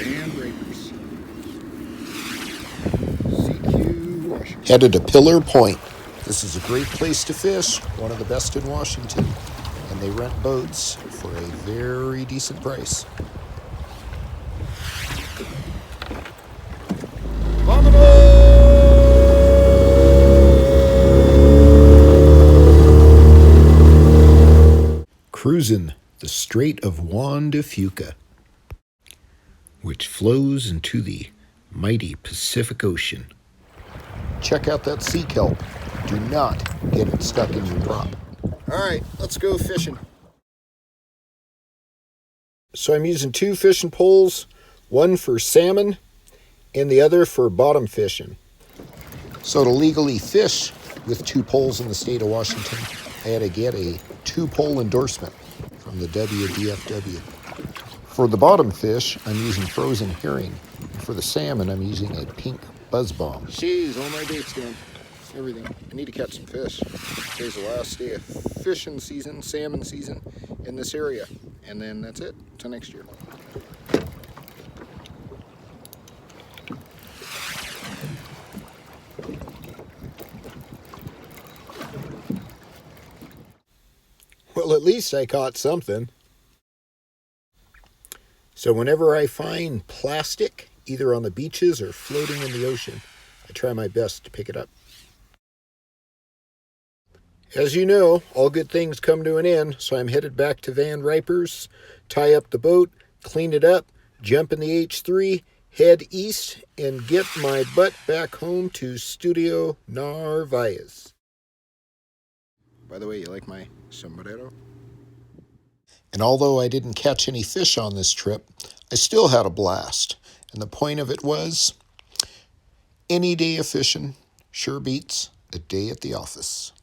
and rapers. Sekiu, Washington. Headed to Pillar Point. This is a great place to fish, one of the best in Washington, and they rent boats for a very decent price. Cruising the Strait of Juan de Fuca, which flows into the mighty Pacific Ocean. Check out that sea kelp. Do not get it stuck in your prop. All right, let's go fishing. So I'm using 2 fishing poles, one for salmon and the other for bottom fishing. So to legally fish with 2 poles in the state of Washington, I had to get a 2-pole endorsement from the WDFW. For the bottom fish, I'm using frozen herring. And for the salmon, I'm using a pink buzz bomb. Jeez, all my bait's done. Everything. I need to catch some fish. Today's the last day of fishing season, salmon season in this area. And then that's it, till next year. Well, at least I caught something. So whenever I find plastic, either on the beaches or floating in the ocean, I try my best to pick it up. As you know, all good things come to an end, so I'm headed back to Van Riper's, tie up the boat, clean it up, jump in the H3, head east, and get my butt back home to Studio Narvaez. By the way, you like my sombrero? And although I didn't catch any fish on this trip, I still had a blast. And the point of it was, any day of fishing sure beats a day at the office.